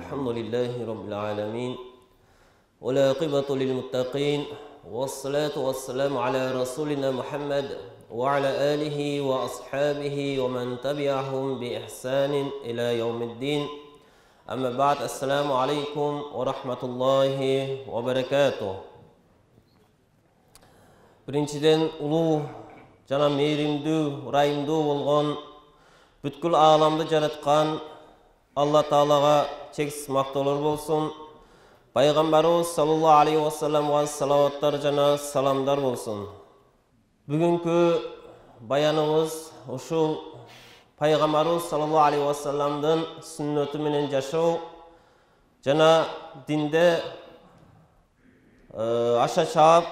الحمد لله رب العالمين والعاقبة للمتقين والصلاة والسلام على رسولنا محمد وعلى آله وأصحابه ومن تبعهم بإحسان إلى يوم الدين أما بعد السلام عليكم ورحمة الله وبركاته. Birinçiden ulu jana meyrimdүү, ырайымдуу болгон бүткүл ааламды жараткан Allah Taalaga чексиз мактоолор болсун. Пайгамбарыбыз саллаллаху алейхи ва салламга салаваттар жана саламдар болсун. Бүгүнкү баяныбыз ушул Пайгамбарыбыз саллаллаху алейхи ва салламдын сүннөтү менен жашоо жана динде аша чаап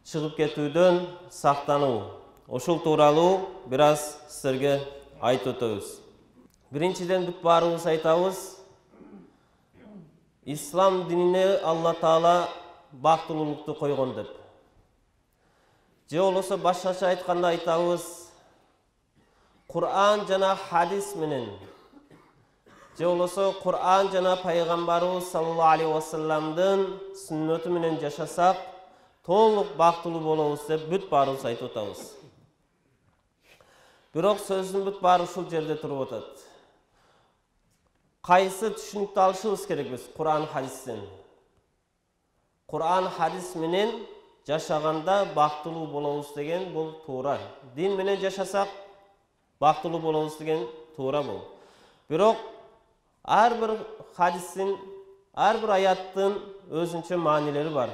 чыгып кетүүдөн сактануу. Ошол тууралуу бир аз силерге айтып өтөбүз. Биринчиден бүт баарыбыз айтабыз. İslam dinine Allah Taala bактылуулукту койгон деп. Же болбосо башкача айтканда айтабыз. Кур'ан жана хадис менен. Же болбосо Кур'ан жана Пайгамбарыбыз саллаллаху алейхи ва салламдын сүннөтү менен жашасак, толук бактылуу болобуз деп бүт баарыбыз айтып атабыз. Бирок сөздүн бүт баары ушул жерде туруп атат. Кайсы түшүнүктү алышыбыз керек биз Кур'ан хадистен? Кур'ан хадис менен жашаганда бактылуу болобуз деген бул туура. Дин менен жашасак бактылуу болобуз деген туура бул. Бирок ар бир хадистин, ар бир аяттын өзүнчө маанилери бар.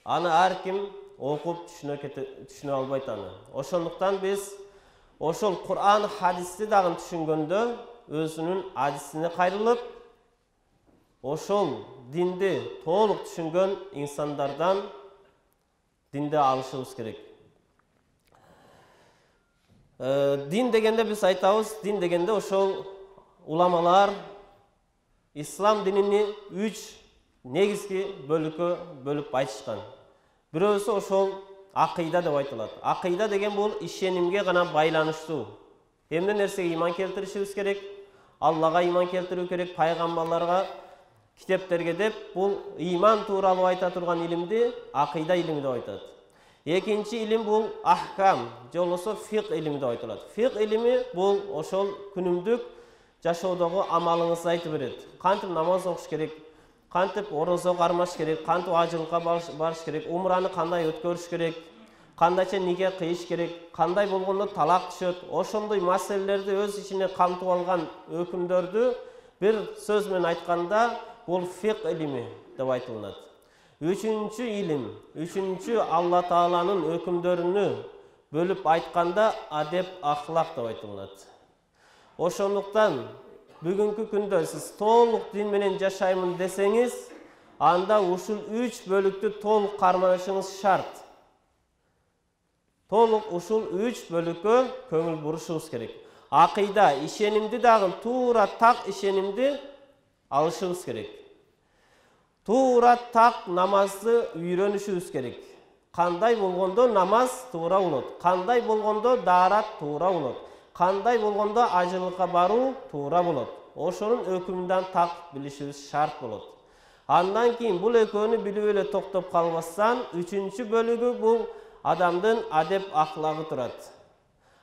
Аны ар ким окуп түшүнө албайт аны. Ошондуктан биз ошол Кур'ан хадисти дагы түшүнгөндө өзүнүн адисине кайрылып, ошол динди толук түшүнгөн инсандардан динди алышыбыз керек. Дин дегенде биз айтабыз, дин дегенде ошол уламалар ислам динини 3 негизги бөлүккө бөлүп айтышкан. Бирөөсү ошол акыйда деп айтылат. Акыйда деген бул ишенимге гана байланыштуу. Эмне нерсеге иман келтиришибиз керек? Аллага иман келтирүү керек, пайгамбарларга, китептерге деп бул иман тууралуу айта турган илимди акыйда илими деп айтат. Экинчи илим бул ахкам, же болбосо фиq илими деп айтылат. Фиq илими бул ошол күнүмдүк жашоодогу амалыңызды айтып берет. Кантип намаз окуш керек, кантип орозо кармаш керек, кантип ажылыкка барыш керек, умраны кандай өткөрүш керек, кандайча нике кыйыш керек, кандай болгондо талак түшөт, ошондой маселелерди өз ичине камтып алган өкүмдөрдү бир сөз менен айтканда бул фиq илими деп айтылат. Үчүнчү илим, үчүнчү Алла Тааланын өкүмдөрүнү бөлүп айтканда адеп ахлак деп айтылат. Ошондуктан бүгүнкү күндө сиз толук дин менен жашаймын десеңиз, анда ушул 3 бөлүктү толук карманышыңыз шарт. Толук ушул 3 бөлүккө көңүл бурушубуз керек. Акыйда, ишенимди дагы туура так ишенимди алышыбыз керек. Туура так намазды үйрөнүшүбүз керек. Кандай болгондо намаз туура болот, кандай болгондо даарат туура болот, кандай болгондо ажылыкка баруу туура болот. Ошонун өкүмүнөн так билишибиз шарт болот. Андан кийин бул экөөнү билип эле токтоп калбастан, 3-чү бөлүгү бул адамдын адеп ахлагы турат.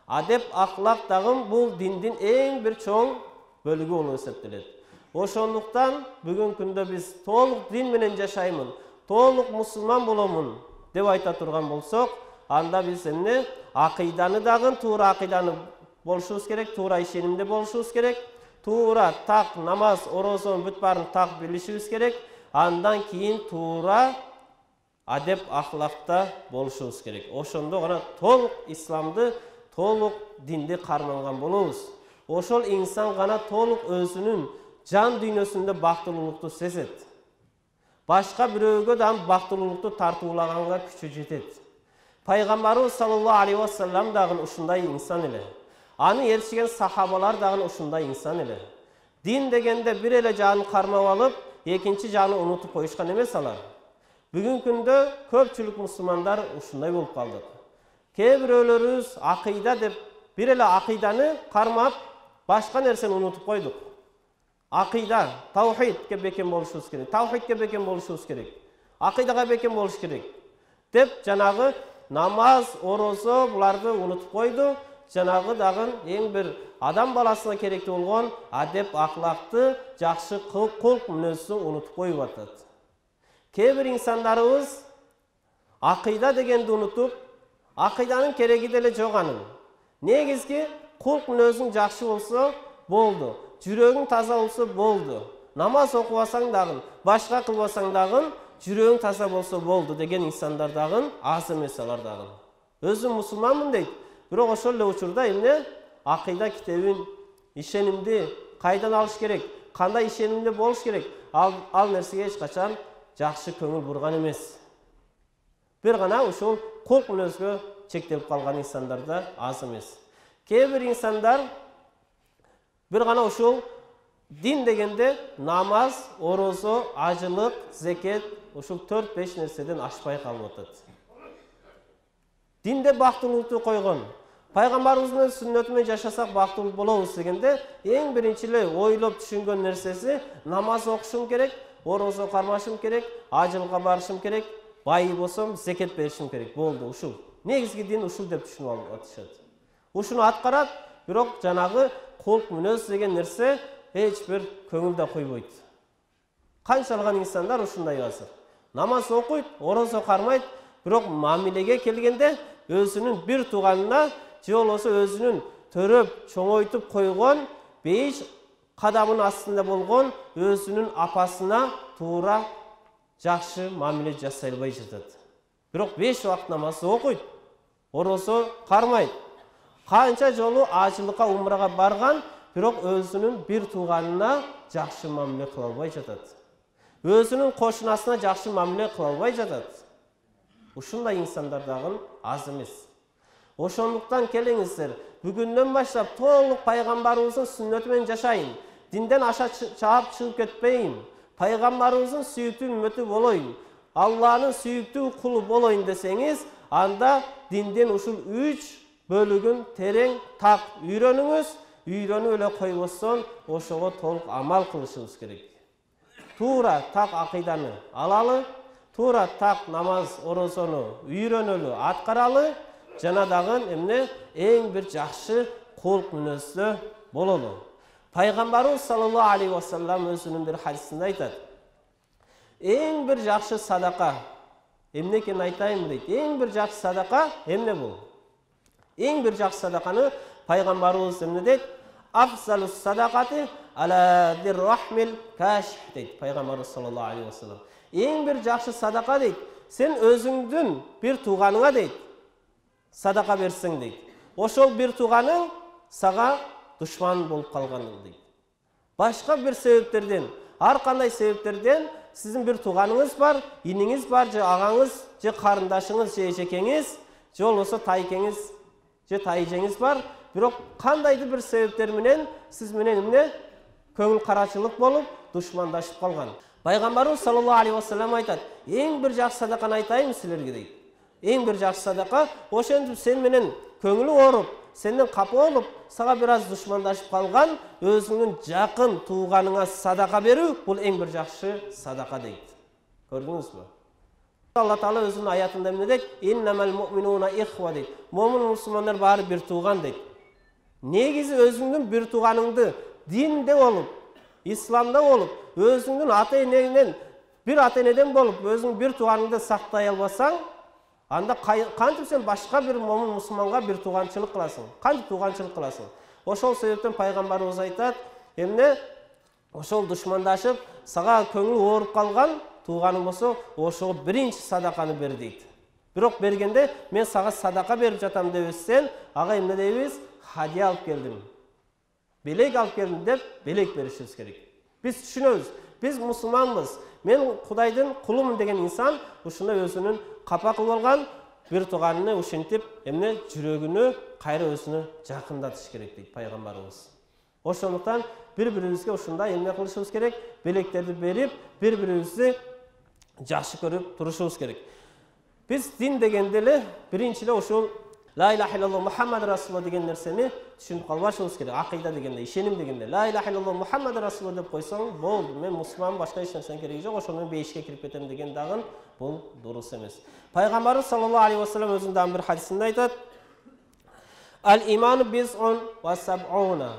Адеп ахлак дагы бул диндин эң бир чоң бөлүгү болуп эсептелет. Ошондуктан бүгүнкү күндө биз толук дин менен жашаймын, толук мусулман боломун деп айта турган болсок, анда биз эмне? Акыйданы дагы туура акыйданы болушубуз керек, туура ишенимде болушубуз керек, туура так намаз, орозонун бүт баарын так билишибиз керек. Андан кийин туура адеп ахлакта болушубуз керек. Ошондо гана толук исламды, толук динди карманган болобуз. Ошол инсан гана толук өзүнүн жан дүйнөсүндө бактылуулукту сезет. Башка бирөөгө да бактылуулукту тартуулаганга күчү жетет. Пайгамбарыбыз саллаллаху алейхи ва саллам дагы ушундай инсан эле. Аны ээрчиген сахабалар дагы ушундай инсан эле. Дин дегенде бир эле жанын кармап алып, экинчи жанын унутуп коюшкан эмес алар. Бүгүнкү күндө көпчүлүк мусулмандар ушундай болуп калдык. Кээ бирөөлөрүбүз акыйда деп бир эле акыйданы кармап, башка нерсени унутуп койдук. Акыйда, таухидке бекем болушубуз керек. Таухидке бекем болушубуз керек. Акыйдага бекем болуш керек. Деп жанагы намаз, орозо буларды унутуп койду. Жанагы дагы эң бир адам баласына керектүү болгон адеп, акылакты, жакшы кулк мүнөзүн унутуп коюп атат. Кээ бир инсандарыбыз акыйда дегенди унутуп, акыйданын кереги деле жок анын. Негизги кулк мүнөзүң жакшы болсо болду. Жүрөгүң таза болсо болду. Намаз окубасаң дагы, башка кылбасаң дагы, жүрөгүң таза болсо болду деген инсандар дагы аз эмес алар дагы. Өзүм мусулманмын дейт. Бирок ошол эле учурда эмне акыйда китебин, ишенимди кайдан алыш керек, кандай ишенимде болуш керек, ал нерсеге эч качан жакшы көңүл бурган эмес. Бир гана ушул кулк мүнөзгө чектелип калган инсандар да аз эмес. Кээ бир инсандар бир гана ушул дин дегенде намаз, орозо, ажылык, зекет, ушул 4-5 нерседен ашпай калып атат. Динде бактылуулукту койгон. Пайгамбарыбыздын сүннөтү менен жашасак бактылуу болобуз дегенде эң биринчи эле ойлоп түшүнгөн нерсеси намаз окушум керек, орозо кармашым керек, ажылыкка барышым керек, бай болсом зекет беришим керек. Болду ушул. Негизги дин ушул деп түшүнүп алып атышат. Ушуну аткарат, бирок жанагы кулк мүнөз деген нерсе эч бир көңүлдө койбойт. Канчалган инсандар ушундай азыр. Намаз окуйт, орозо кармайт, бирок мамилеге келгенде өзүнүн бир тууганына же болбосо өзүнүн төрөп, чоңойтуп койгон 5 кадамын астында болгон өзүнүн апасына туура жакшы мамиле жасай албай жатат. Бирок 5 убакыт намаз окуйт, орозо кармайт. Канча жолу ажылыкка, умрага барган, бирок өзүнүн бир тууганына жакшы мамиле кыла албай жатат. Өзүнүн кошунасына жакшы мамиле кыла албай жатат. Ушундай инсандар дагы аз эмес. Ошондуктан келиңиздер, бүгүндөн баштап толук пайгамбарыбыздын сүннөтү менен жашайын. Динден аша чаап чыгып кетпейин. Пайгамбарыбыздын сүйүктүү үммөтү болоюн. Алланын сүйүктүү кулу болоюн десеңиз, анда динден ушул 3 бөлүгүн терең так үйрөнүңүз. Үйрөнүп эле койбостон ошого толук амал кылышыбыз керек. Туура так акыйданы алалы, туура так намаз, орозону үйрөнөлү, аткаралы, жана дагы эмне эң бир жакшы кулк мүнөздө бололу. Пайгамбарыбыз саллаллаху алейхи ва саллям өзүнүн бир хадисинде айтат. Эң бир жакшы садака эмне экенин айтайынбы дейт. Эң бир жакшы садака эмне бул? Эң бир жакшы садаканы пайгамбарыбыз эмне дейт? Афзалус садакати ала диррахмил каших дейт пайгамбарыбыз саллаллаху алейхи ва саллям. Эң бир жакшы садака дейт. Сен өзүңдүн бир тууганыңа дейт садака берсең дейт. Ошол бир тууганың сага душман болуп калган дейт. Башка бир себептерден, ар кандай себептерден сиздин бир тууганыңыз бар, иниңиз бар, же агаңыз, же карындашыңыз, же эжекеңиз, же болбосо тайкеңиз, же тайжеңиз бар. Бирок кандайдыр бир себептер менен сиз менен эмне көңүл карачылык болуп, душмандашып калган. Пайгамбарыбыз саллаллаху алейхи ва саллям айтат: "Эң бир жакшы садаканы айтайын силерге" дейт. Эң бир жакшы садака ошентип сен менен көңүлүң ооруп, сенден капа болуп, сага бир аз душмандашып калган өзүңдүн жакын тууганыңа садака берүү, бул эң бир жакшы садака дейт. Көрдүңүзбү? Алла Таала өзүнүн аятында эмне дейт? "Иннамал муъминуна ихва" дейт. Момун мусулмандар баары бир тууган дейт. Негизи өзүңдүн бир тууганыңды динде болуп, исламда болуп, өзүңдүн ата-энеңден бир ата-энеден болуп, өзүңдүн бир тууганыңды сактай албасаң, анда кантип сен башка бир момун мусулманга бир тууганчылык кыласың? Кантип тууганчылык кыласың? Ошол себептен пайгамбарыбыз айтат, эмне? Ошол душмандашып, сага көңүл ооруп калган тууганың болсо, ошого биринчи садаканы бер дейт. Бирок бергенде мен сага садака берип жатам дебесен, ага эмне дейбиз? Хадия алып келдим. Белек алып келдим деп белек беришибиз керек. Биз түшүнөбүз. Биз мусулманбыз. Мен Кудайдын кулумун деген инсан ушундай өзүнүн капа кылып алган бир тууганын ушинтип эмне жүрөгүнө кайра өзүнө жакындатыш керек дейт пайгамбарыбыз. Ошондуктан бири-бирибизге ушундай эмне кылышыбыз керек? Белектерди берип, бири-бирибизди жакшы көрүп турушубуз керек. Биз дин дегенде эле биринчи эле ушул ла иляха иллаллах Мухаммад расулуллах деген нерсени түшүнүп калбашыбыз керек. Акыйда дегенде, ишеним дегенде ла иляха иллаллах Мухаммад расулуллах деп койсоң, болду, мен мусулман, башка эч нерсенин кереги жок, ошону менен бейишке кирип кетем деген дагы бул дурус эмес. Пайгамбарыбыз саллаллаху алейхи вассалам өзүнүн бир хадисинде айтат: Ал-иману бизун ва саб'уна.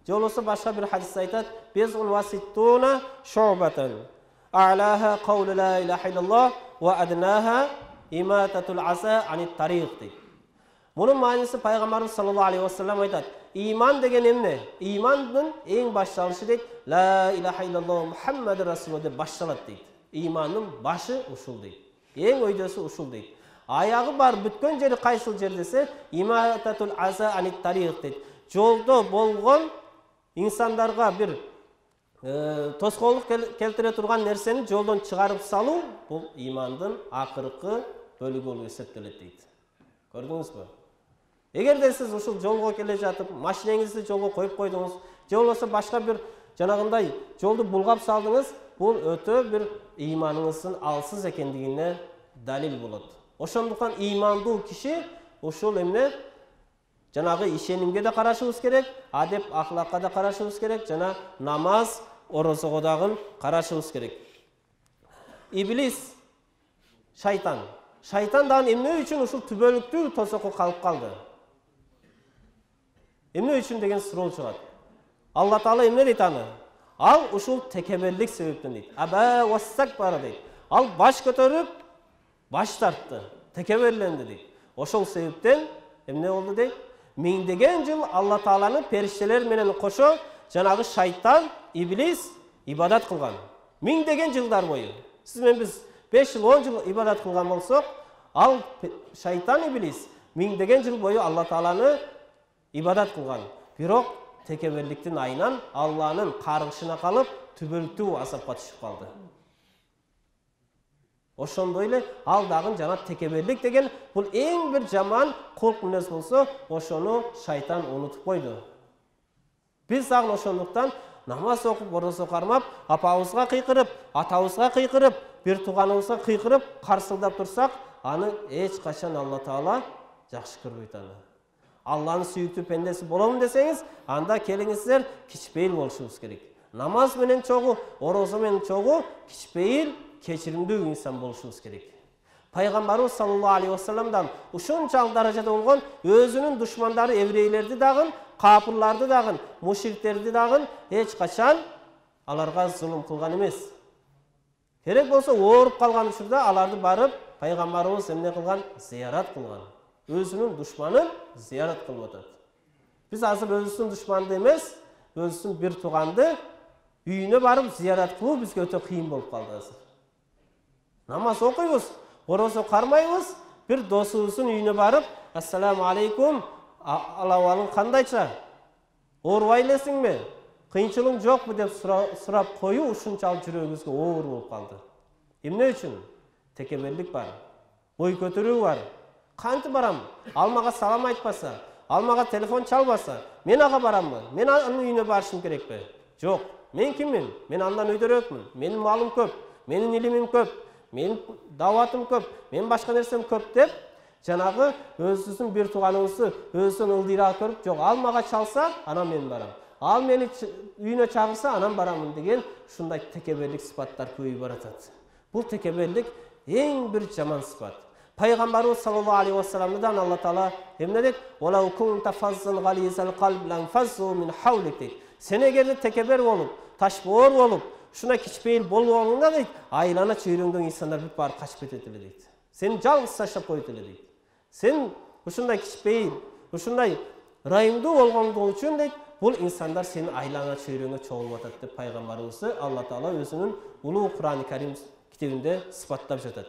Жолосо башка бир хадисте айтат: бизун ва ситтуна шу'батан. А'лаха каулу ла иляха иллаллах ва аднаха имататул аса анит тариq дейт. Мунун мааниси пайгамбарыбыз саллаллаху алейхи вассалам айтат: иман деген эмне? Имандын эң башталышы дейт ла иляха иллаллах Мухаммад расулуллах деп башталат дейт. Имандын башы ушул дейт. Эң өйдөсү ушул дейт. Аягы бар бүткөн жери кайсыл жер десе, имататул аса анит тариq дейт. Жолдо болгон инсандарга бир тоскоолдук келтире турган нерсени жолдон чыгарып салуу бул имандын акыркы бөлүгү болуп эсептелет дейт. Көрдүңүзбү? Эгерде сиз ушул жолго келе жатып, машинеңизди жолго коюп койдуңуз, же болбосо башка бир жанагындай жолду булгап салдыңыз, бул өтө бир иманыңыздын алсыз экендигине далил болот. Ошондуктан имандуу киши ушул эмне жанагы ишенимге да карашыбыз керек, адеп ахлакка да карашыбыз керек, жана намаз, орозого дагы карашыбыз керек. Иблис, шайтан. Шайтан дагы эмне үчүн ушул түбөлүктүү тосокко калып калды? Эмне үчүн деген суроо чыгат. Алла Таала эмне дейт аны? Ал ушул текеберлик себептен дейт. Аба вассакбара дейт. Ал баш көтөрүп, баш тартты, текеберленди дейт. Ошол себептен эмне болду дейт? Миңдеген жыл Алла Тааланы периштелер менен кошо жанагы шайтан, иблис ибадат кылган. Миңдеген жылдар бою. Сиз менен биз 5 жыл, 10 жыл ибадат кылган болсок, ал шайтан, иблис миңдеген жыл бою Алла Тааланы ибадат кылган. Бирок текеберликтин айынан Алланын каргышына калып, түбөлүктүү азапка түшүп калды. Ошондой эле ал дагы жана текеберлик деген бул эң бир жаман кулк мүнөз болсо, ошону шайтан унутуп койду. Биз дагы ошондуктан намаз окуп, орозо кармап, апабызга кыйкырып, атабызга кыйкырып, бир тууганыбызга кыйкырып, карсылдап турсак, аны эч качан Алла Таала жакшы көрбөйт аны. Алланын сүйүктүү пендеси болом десеңиз, анда келиңиздер кичпейил болушубуз керек. Намаз менен чогуу, орозо менен чогуу кичпейил, кечиримдүү инсан болушубуз керек. Пайгамбарыбыз саллаллаху алейхи вассаламдан ушунчалык даражада болгон өзүнүн душмандары еврейлерди дагы, капырларды дагы, мушриктерди дагы эч качан аларга зулум кылган эмес. Керек болсо ооруп калган учурда аларды барып пайгамбарыбыз эмне кылган? Зиярат кылган. Өзүнүн душманын зиярат кылып атат. Биз азыр өзүбүздүн душманды эмес, өзүбүздүн бир тууганды үйүнө барып зиярат кылуу бизге өтө кыйын болуп калды азыр. Намаз окуйбуз, орозо кармайбыз, бир досубуздун үйүнө барып, ассаламу алейкум, алабалың кандайча? Оорубай элесиңби? Кыйынчылык жокпу деп сурап коюу ушунчалык жүрөгүбүзгө оор болуп калды. Эмне үчүн? Текеберлик бар, бой көтөрүү бар. Кантип барам? Ал мага салам айтпаса, ал мага телефон чалбаса, мен ага бараммы? Мен анын үйүнө барышым керекпи? Жок. Мен киммин? Мен андан өйдөрөөкмүн. Менин малым көп, менин илимим көп, менин даватым көп, менин башка нерсем көп деп, жанагы өзүбүздүн бир тууганыбызды өзүнөн ылдыйраак көрүп, жок, ал мага чалса, анан мен барам. Ал мени үйүнө чагырса, анан барамын деген ушундай текеберлик сыпаттар көбөйүп баратат. Бул текеберлик эң бир жаман сыпат. Пайгамбарыбыз саллаллаху алейхи вассаламдан Алла Таала эмне дейт? "Валау кунта фаззан гализал қалб лан фаззу мин хавлик" дейт. Сен эгерде текебер болуп, ташбоор болуп, ушундай кичпейил болгонуңда дейт, айлана чөйрөңдөн инсандар бүт барып качып кетет эле дейт. Сени жалгыз таштап коет эле дейт. Сен ушундай кичпейил, ушундай ырайымдуу болгондугуң үчүн дейт, бул инсандар сени айлана чөйрөңө чогулуп атат деп пайгамбарыбызды Алла Таала өзүнүн улуу Кур'ан-ы Карим китебинде сыпаттап жатат.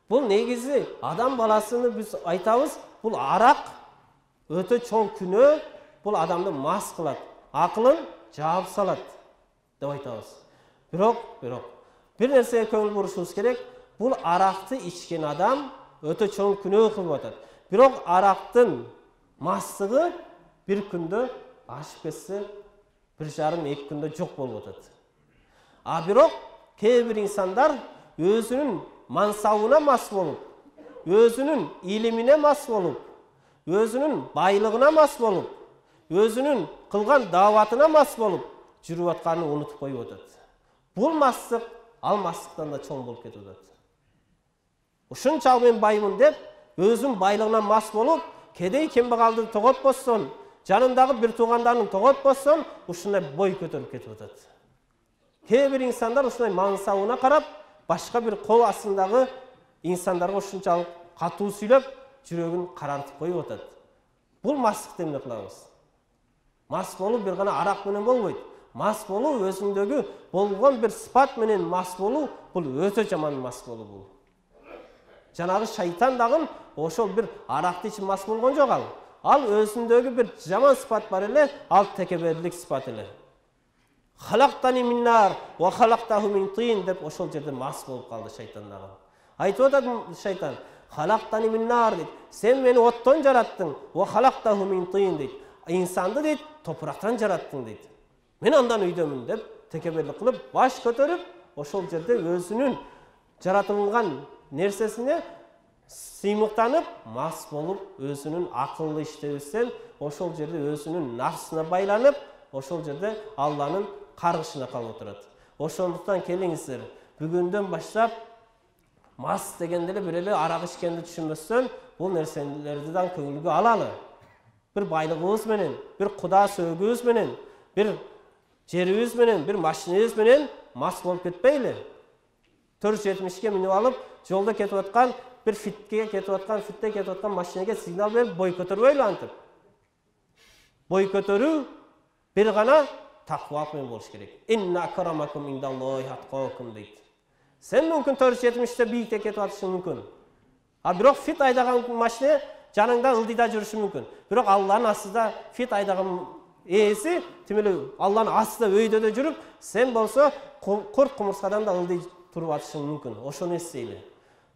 Бул негизи адам баласыны биз айтабыз, бул арак өтө чоң күнөө, бул адамды мас кылат, акылын жаап салат деп айтабыз. Бирок бир нерсеге көңүл бурушубуз керек. Бул аракты ичкен адам өтө чоң күнөө кылып атат. Бирок арактын мастыгы бир күндө ашып кетсе, 1,5-2 күндө жок болуп атат. А бирок кээ бир инсандар өзүнүн мансабына мас болуп, өзінің илимине мас болып, өзінің байлығына мас болып, өзінің қылған даватына мас болып, жүріп атқанын ұмытып қойып отады. Бұл мастық ал мастықтан да чоң болып кетіп отады. Ушунчалык мен баймын деп, өзінің байлығына мас болып, кедей кембағалды тоғот болсын, жанындағы бір туғандарын тоғот болсын, ушундай бой көтеріп кетіп отады. Кейбір инсандар ушундай мансабына қарап, башқа бір қол астындағы инсандарға ушунчалык катуу сүйлөп, жүрөгүн карартып коюп атат. Бул мастык эмне кылабыз? Мас болуу бир гана арак менен болбойт. Мас болуу өзүндөгү болгон бир сыпат менен мас болуу, бул өтө жаман мас болуу бул. Жанагы шайтан дагы ошол бир аракты ичип мас болгон жок ал. Ал өзүндөгү бир жаман сыпат бар эле, ал текеберлик сыпат эле. Халактани миннар ва халактаху мин тин деп ошол жерде мас болуп калды шайтан дагы. Айтып атат шайтан, халактани миннар дейт. Сен мени оттон жараттың, ва халактаху мин тин дейт. Инсанды дейт, топурактан жараттың дейт. Мен андан үйдөмүн деп текеберлик кылып, баш көтөрүп, ошол жерде өзүнүн жаратылган нерсесине сыймыктанып, мас болуп, өзүнүн акыллы иштебестен, ошол жерде өзүнүн нафсына байланып, ошол жерде Алланын каргышына калып отурат. Ошондуктан келиңиздер, бүгүндөн баштап мас дегенде эле бир эле арак ичкенди түшүнбөстөн, бул нерселерди да көңүлгө алалы. Bir байлыгыбыз менен, bir куда сөөгүбүз менен, bir жерибиз менен, bir машинебиз менен мас болуп кетпейли. 470-ке минип алып, жолда кетип аткан, bir фитте кетип аткан машинеге сигнал берип, бой көтөрбөйлү антип. Бой көтөрүү бир гана таквалык менен болуш керек. Инна акрамакум индаллахи аткакум дейт. Сен мүмкүн 470-те бийикте кетип атышың мүмкүн. А бирок фит айдаган машина жаныңда ылдыйда жүрүшү мүмкүн. Бирок Алланын астында фит айдаган ээси, тимеле Алланын астында өйдөдө жүрүп, сен болсо курт кумурскадан да ылдый туруп атышың мүмкүн. Ошону эстейли.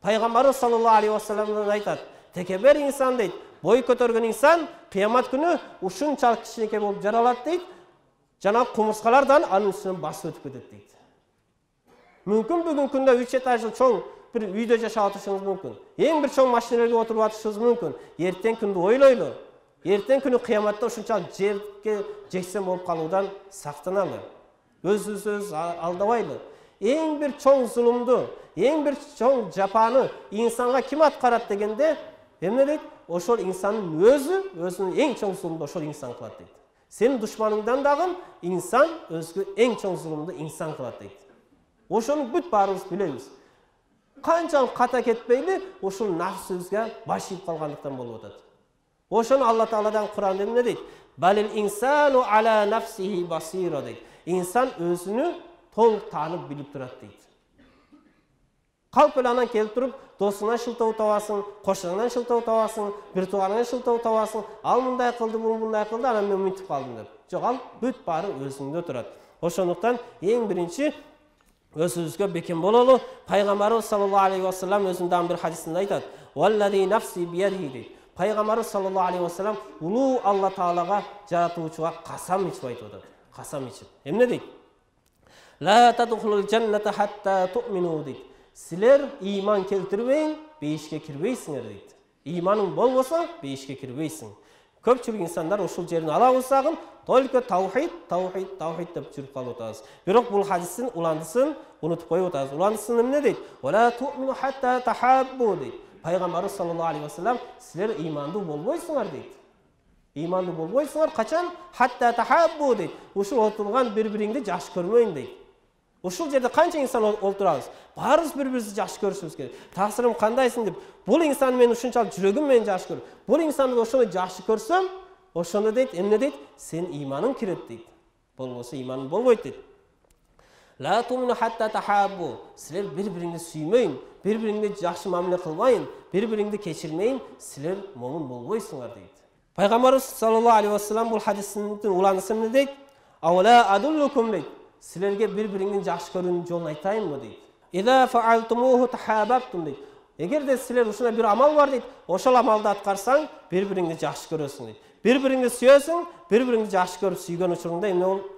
Пайгамбарыбыз саллаллаху алейхи ва саллям айтат: "Текебер инсан дейт, бой көтөргөн инсан кыямат күнү ушунчалык кичинекей болуп жаралат" дейт. Жана кумурскалардан анын үстүнөн басып өтүп кетет дейт. Мүмкүн бүгүнкү күндө 3 этаждуу чоң bir үйдө жашап атышыңыз мүмкүн. Эң бир чоң машиналарга отуруп атышыңыз мүмкүн. Эртең күндү ойлойлу. Эртең күнү кыяматта ушунчалык жерге жексен болуп калуудан сактаналы. Өзүбүз алдабайлы. Эң бир чоң зулумду, эң бир чоң жапаны инсанга ким аткарат дегенде, эмне дейт? Ошол инсандын өзүнүн эң чоң зулумду ошол инсан кылат дейт. Сенин душманыңдан дагы инсан өзгө эң чоң зулумду инсан кылат дейт. Ошону бүт баарыбыз билебиз. Канчалык ката кетпейли, ушул нафсыбызга баш ийип калгандыктан болуп атат. Ошону Алла Тааладан Кур'анда эмне дейт? Балил инсану ала нафсихи басира дейт. Инсан өзүнү толук таанып билип турат дейт. Калп эле анан келип туруп, досуңан шылтоо табасың, кошуңан шылтоо табасың, бир тууганыңан шылтоо табасың, ал мындай кылды, бул мындай кылды, анан мен уминтип калдым деп. Жок, ал бүт баары өзүңдө турат. Ошондуктан эң биринчи өзүбүзгө бекем бололу. Пайгамбарыбыз саллаллаху алейхи ва саллям өзүнүн бир хадисинде айтат: "Валлади нафси биядихи". Пайгамбарыбыз саллаллаху алейхи ва саллям улуу Алла Таалага, жаратуучуга касам ичип айтып атат. Касам ичип. Эмне дейт? "Ла тадхулул жанната хатта ту'мину" дейт. Силер иман келтирбейин, бейишке кирбейсиңер дейт. Иманың болбосо, бейишке кирбейсиң. Көпчүлүк инсандар ушул жерин ала алсагын, только таухид деп жүрүп калып атабыз. Бирок бул хадистин уландысын унутуп коюп атабыз. Уландысын эмне дейт? "Вала ту'мину хатта тахаббу" дейт. Пайгамбарыбыз саллаллаху алейхи ва саллям силер имандуу болбойсуңар дейт. Имандуу болбойсуңар качан? Хатта тахаббу дейт. Ушул отурган бири-бириңди жакшы көрмөйүн дейт. Ушул жерде канча инсан олтурабыз? Баарыбыз бири-бирибизди жакшы көрүшүбүз керек. Таксырым кандайсың деп, бул инсан мени ушунчалык жүрөгүм менен жакшы көрүп, бул инсанды ошондой жакшы көрсөм, ошондо дейт, эмне дейт? Сен иманың кирет дейт. Болбосо иманың болбойт дейт. Ла тумину хатта тахаббу. Силер бири-бириңди сүймөйүн, бири-бириңди жакшы мамиле кылбайын, бири-бириңди кечирмейин, силер момун болбойсуңар дейт. Пайгамбарыбыз саллаллаху алейхи ва саллям бул хадистин уландысы эмне дейт? Авла адуллукум дейт. Силерге бири-бириңдин жакшы көрүүнүн жолун айтайынбы дейт. Ида фаалтумуху тахаббтум дейт. Эгерде силер ушундай бир амал бар дейт, ошол амалды аткарсаң, бири-бириңди жакшы көрөсүң дейт. Бири-бириңди сүйөсүң, бири-бириңди жакшы көрүп сүйгөн учурунда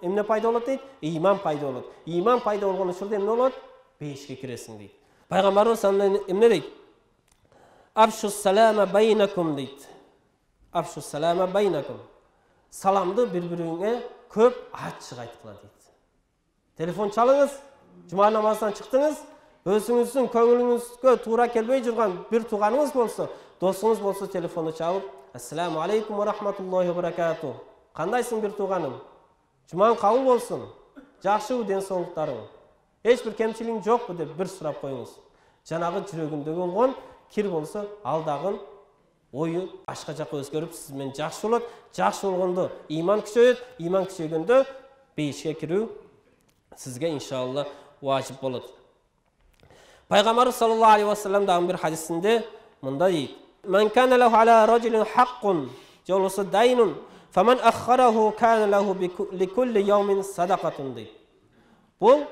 эмне пайда болот дейт? Иман пайда болот. Иман пайда болгон учурда эмне болот? Бейишке киресиң дейт. Пайгамбарыбыз эмне дейт? Афшу салама байнакум дейді. Афшу салама байнакум. Саламды бір-біріңе көп ачық айтқыла дейді. Телефон çalыңыз, жұма намаздан шықтыңыз, өзіңіздің көңіліңізге тура келмей жүрген бір туғаныңыз болса, досыңыз болса телефонды çalып, ассаламу алейкум ва рахматуллахи ва баракату. Қандайсың бір туғаным? Жұмаң қабыл болсын. Жақсы денсаулықтарың. Ешбір кемшілігің жоқ деп бір сұрап қойыңыз. Жаңағы жүрегінде болған кір болса, алдағын ойы башқа жаққа өзгеріп, сізмен жақсы болады. Жақсы болғанда иман күшейеді, иман күшейгенде бейішке кіру сізге иншалла важип болады. Пайғамбар саллаллаху алейхи ва салламның бір хадисінде мында дейді: "Мен кана лаху ала раджулин хаққун, жолысы дайнун, фаман аххараху кана лаху ликулли яумин садақатун" дейді. Бұл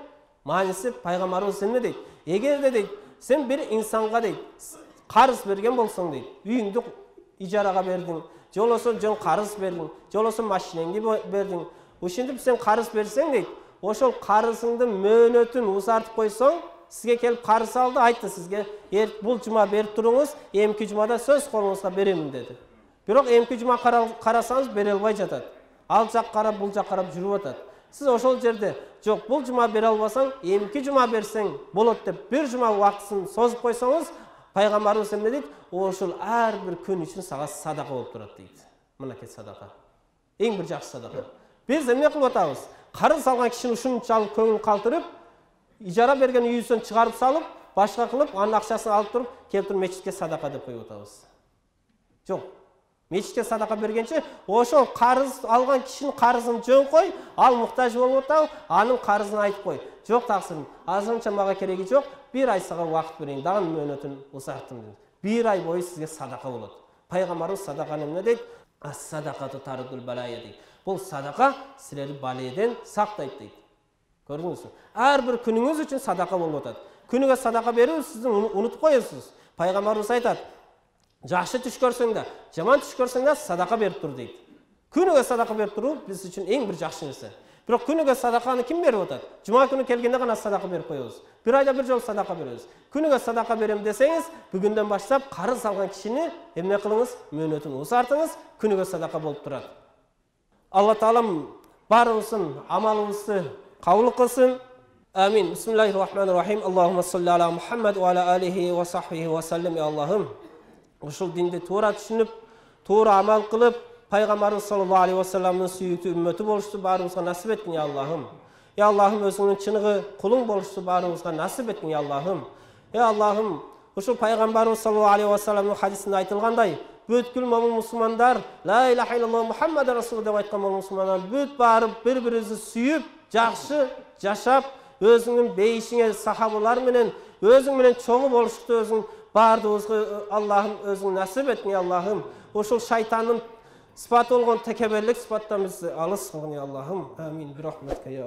мағынасы пайғамбарымыз не дейді? Егер де дейді, сен бір инсанға дейді, қарыз берген болсаң дейді, үйіңді ижараға бердің, жолысы жон қарыз бердің, жолысы машинаңды бердің. Ошентип сен қарыз берсең дейді, ошол қарызыңды мөөнөтүн узартып койсоң, сізге келіп қарыз алды, айтты сізге, бұл жұма беріп тұрыңыз, емки жұмада сөз қолыңызға беремін деді. Бирок емки жұма қарасаңыз бере албай жатады. Ал жақ қарап, бұл жақ қарап жүріп жатады. Сіз ошол жерде, жоқ, бұл жұма бере албасаң, емки жұма берсең болады деп, бір жұма уақытын созып қойсаңыз, пайғамбарымыз не дейді? Ошол әрбір күн үшін саған садақа болып тұрады дейді. Мына кет садақа. Ең бір жақсы садақа. Біз не қылып атабыз? Қарыз алған кишини ушунчалык көңүл калтырып, ижара берген үйүнөн чыгарып салып, башка кылып, анын акчасын алып туруп, келип туруп мечитке садака деп коюп атабыз. Жок. Мечитке садака бергенче, ошол карыз алган кишинин карызын жөн кой, ал муктаж болуп атабы, анын карызын айтып кой. Жок таксырым, азырынча мага кереги жок, бир ай сага убакыт берейин, дагы мөөнөтүн узарттым дейт. Бир ай бою сизге садака болот. Пайгамбарыбыз садаканы эмне дейт? Ас-садакату тардул балая дейт. Бұл садақа сілерді баледен сақтайды дейді. Көрдіңіз бе? Әрбір күніңіз үшін садақа болып отады. Күніге садақа беру сіздің ұмытып қоясыз. Пайғамбарымыз айтады, жақсы түш көрсең де, жаман түш көрсең де садақа беріп тұр дейді. Күніге садақа беріп тұру біз үшін ең бір жақсы нәрсе. Бірақ күніге садақаны кім беріп отады? Жұма күні келгенде ғана садақа беріп қоямыз. Bir ayda bir жол садақа береміз. Күніге садақа берем десеңіз, бүгінден баштап қарыз алған кішіні емне қылыңыз, мөөнөтүн узартыңыз, күніге садақа болып тұрады. Алла Таалам барымыздың амалымызды қабыл қылсын. Амин. Бисмиллахир-рахманир-рахим. Аллахумма салли ала Мухаммад ва ала алихи ва сахбихи ва саллим. Я Аллахым, ушул динди туура түшүнүп, туура амал кылып, Пайгамбарыбыз саллаллаху алейхи ва салламдын сүйүктүү үммөтү болушту баарыбызга насип эткин, я Аллахым. Ya Allah'ım özünün çınığı kulun boluştu barımızga nasip etkin ya Allah'ım. Ya Allah'ım uşul Peygamberimiz sallallahu aleyhi ve sellem'in hadisinde aytılganday bütkül momun musulmanlar la ilahe illallah Muhammed Resulullah dep aytkan momun musulmanlar büt barıp bir-birinizi sүйүп жақсы жашап өзүңүн бейишиңе сахабалар менен өзүң менен чоңу болушту өзүң бардыгыбызга Аллахым өзүң насип эткен ya Allah'ım. Ушул шайтандын sıfatı olgan tekebberlik sıfattan bizi alış kılgın ya Allah'ım. Amin. Bir rahmetka ya.